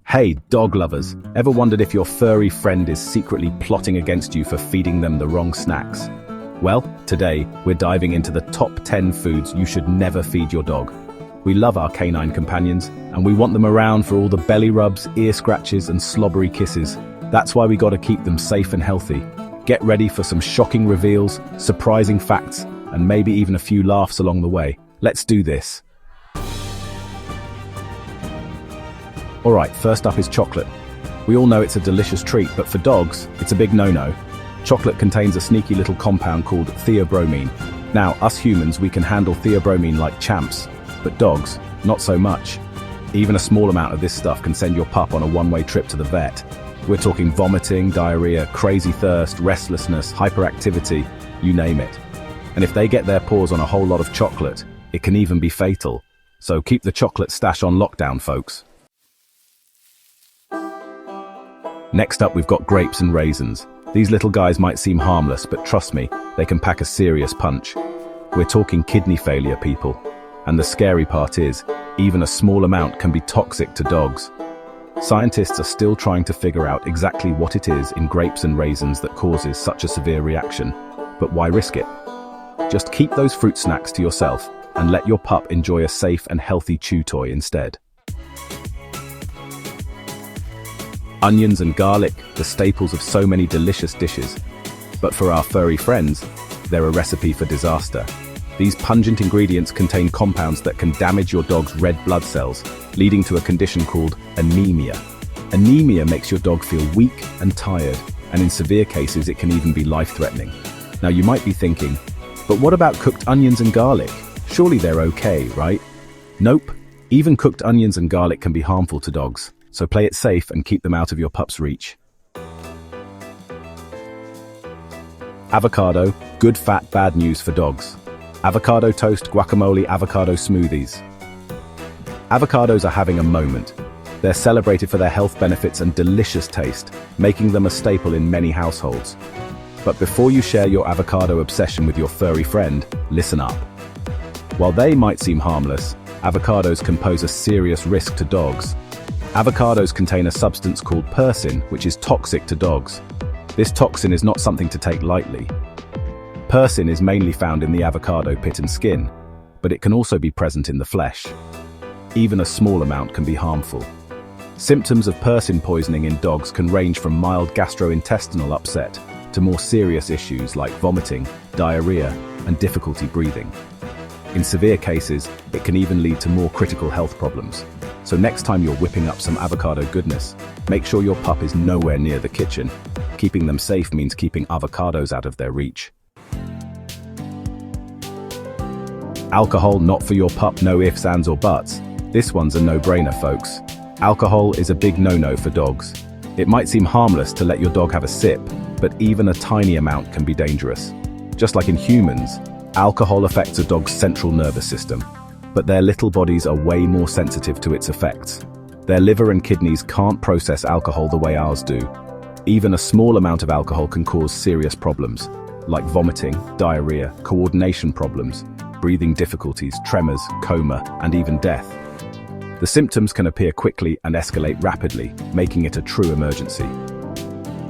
Hey, dog lovers, ever wondered if your furry friend is secretly plotting against you for feeding them the wrong snacks? Well, today, we're diving into the top 10 foods you should never feed your dog. We love our canine companions, and we want them around for all the belly rubs, ear scratches, and slobbery kisses. That's why we gotta keep them safe and healthy. Get ready for some shocking reveals, surprising facts, and maybe even a few laughs along the way. Let's do this. Alright, first up is chocolate. We all know it's a delicious treat, but for dogs, it's a big no-no. Chocolate contains a sneaky little compound called theobromine. Now, us humans, we can handle theobromine like champs, but dogs, not so much. Even a small amount of this stuff can send your pup on a one-way trip to the vet. We're talking vomiting, diarrhea, crazy thirst, restlessness, hyperactivity, you name it. And if they get their paws on a whole lot of chocolate, it can even be fatal. So keep the chocolate stash on lockdown, folks. Next up, we've got grapes and raisins. These little guys might seem harmless, but trust me, they can pack a serious punch. We're talking kidney failure, people. And the scary part is, even a small amount can be toxic to dogs. Scientists are still trying to figure out exactly what it is in grapes and raisins that causes such a severe reaction. But why risk it? Just keep those fruit snacks to yourself and let your pup enjoy a safe and healthy chew toy instead. Onions and garlic, the staples of so many delicious dishes. But for our furry friends, they're a recipe for disaster. These pungent ingredients contain compounds that can damage your dog's red blood cells, leading to a condition called anemia. Anemia makes your dog feel weak and tired, and in severe cases it can even be life-threatening. Now you might be thinking, but what about cooked onions and garlic? Surely they're okay, right? Nope, even cooked onions and garlic can be harmful to dogs. So play it safe and keep them out of your pup's reach. Avocado, good fat, bad news for dogs. Avocado toast, guacamole, avocado smoothies. Avocados are having a moment. They're celebrated for their health benefits and delicious taste, making them a staple in many households. But before you share your avocado obsession with your furry friend, listen up. While they might seem harmless, avocados can pose a serious risk to dogs. Avocados contain a substance called persin, which is toxic to dogs. This toxin is not something to take lightly. Persin is mainly found in the avocado pit and skin, but it can also be present in the flesh. Even a small amount can be harmful. Symptoms of persin poisoning in dogs can range from mild gastrointestinal upset to more serious issues like vomiting, diarrhea, and difficulty breathing. In severe cases, it can even lead to more critical health problems. So next time you're whipping up some avocado goodness, make sure your pup is nowhere near the kitchen. Keeping them safe means keeping avocados out of their reach. Alcohol not for your pup, no ifs, ands or buts. This one's a no-brainer, folks. Alcohol is a big no-no for dogs. It might seem harmless to let your dog have a sip, but even a tiny amount can be dangerous. Just like in humans, alcohol affects a dog's central nervous system. But their little bodies are way more sensitive to its effects. Their liver and kidneys can't process alcohol the way ours do. Even a small amount of alcohol can cause serious problems, like vomiting, diarrhea, coordination problems, breathing difficulties, tremors, coma, and even death. The symptoms can appear quickly and escalate rapidly, making it a true emergency.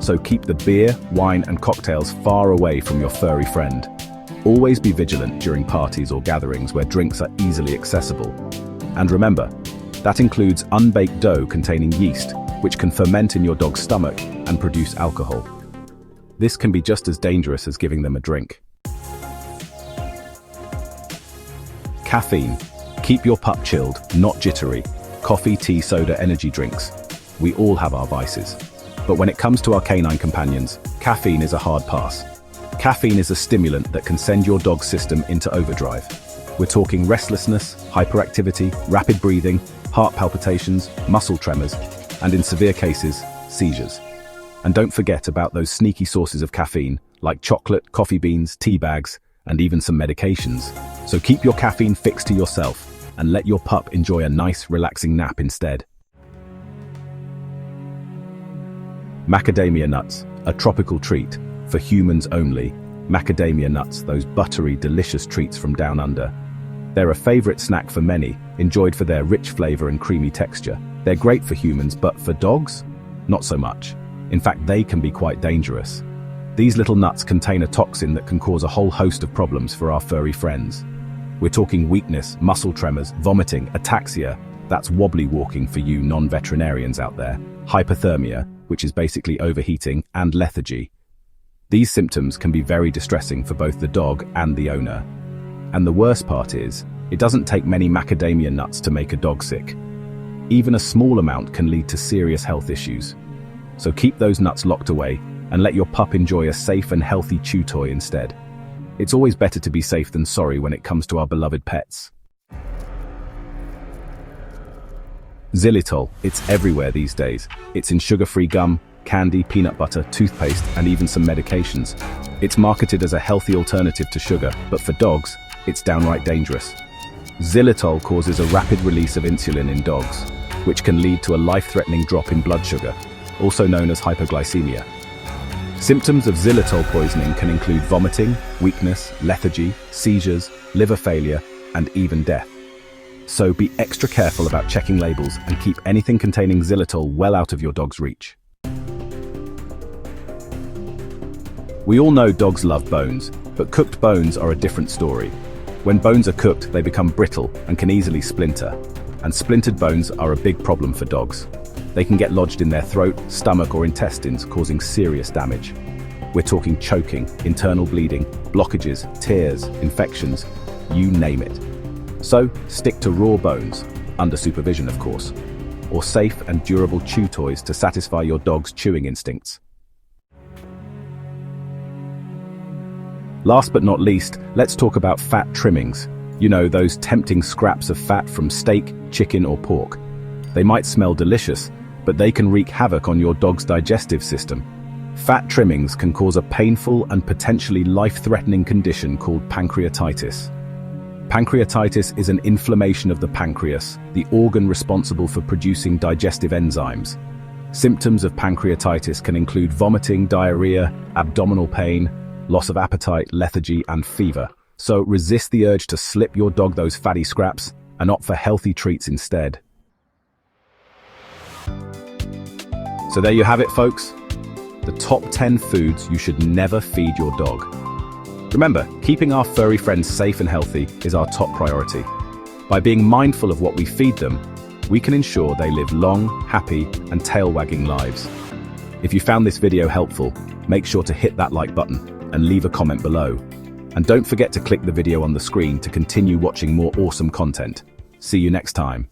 So keep the beer, wine, and cocktails far away from your furry friend. Always be vigilant during parties or gatherings where drinks are easily accessible. And remember, that includes unbaked dough containing yeast, which can ferment in your dog's stomach and produce alcohol. This can be just as dangerous as giving them a drink. Caffeine. Keep your pup chilled, not jittery. Coffee, tea, soda, energy drinks. We all have our vices. But when it comes to our canine companions, caffeine is a hard pass. Caffeine is a stimulant that can send your dog's system into overdrive. We're talking restlessness, hyperactivity, rapid breathing, heart palpitations, muscle tremors, and in severe cases, seizures. And don't forget about those sneaky sources of caffeine, like chocolate, coffee beans, tea bags, and even some medications. So keep your caffeine fixed to yourself and let your pup enjoy a nice, relaxing nap instead. Macadamia nuts, a tropical treat. For humans only, macadamia nuts, those buttery, delicious treats from down under. They're a favorite snack for many, enjoyed for their rich flavor and creamy texture. They're great for humans, but for dogs? Not so much. In fact, they can be quite dangerous. These little nuts contain a toxin that can cause a whole host of problems for our furry friends. We're talking weakness, muscle tremors, vomiting, ataxia, that's wobbly walking for you non-veterinarians out there, hypothermia, which is basically overheating, and lethargy. These symptoms can be very distressing for both the dog and the owner. And the worst part is, it doesn't take many macadamia nuts to make a dog sick. Even a small amount can lead to serious health issues. So keep those nuts locked away and let your pup enjoy a safe and healthy chew toy instead. It's always better to be safe than sorry when it comes to our beloved pets. Xylitol, it's everywhere these days. It's in sugar-free gum, candy, peanut butter, toothpaste, and even some medications. It's marketed as a healthy alternative to sugar, but for dogs, it's downright dangerous. Xylitol causes a rapid release of insulin in dogs, which can lead to a life-threatening drop in blood sugar, also known as hypoglycemia. Symptoms of xylitol poisoning can include vomiting, weakness, lethargy, seizures, liver failure, and even death. So be extra careful about checking labels and keep anything containing xylitol well out of your dog's reach. We all know dogs love bones, but cooked bones are a different story. When bones are cooked, they become brittle and can easily splinter. And splintered bones are a big problem for dogs. They can get lodged in their throat, stomach, or intestines, causing serious damage. We're talking choking, internal bleeding, blockages, tears, infections, you name it. So, stick to raw bones, under supervision of course, or safe and durable chew toys to satisfy your dog's chewing instincts. Last but not least, let's talk about fat trimmings. You know, those tempting scraps of fat from steak, chicken, or pork. They might smell delicious, but they can wreak havoc on your dog's digestive system. Fat trimmings can cause a painful and potentially life-threatening condition called pancreatitis. Pancreatitis is an inflammation of the pancreas, the organ responsible for producing digestive enzymes. Symptoms of pancreatitis can include vomiting, diarrhea, abdominal pain, loss of appetite, lethargy, and fever. So resist the urge to slip your dog those fatty scraps and opt for healthy treats instead. So there you have it, folks. The top 10 foods you should never feed your dog. Remember, keeping our furry friends safe and healthy is our top priority. By being mindful of what we feed them, we can ensure they live long, happy, and tail-wagging lives. If you found this video helpful, make sure to hit that like button and leave a comment below. And don't forget to click the video on the screen to continue watching more awesome content. See you next time.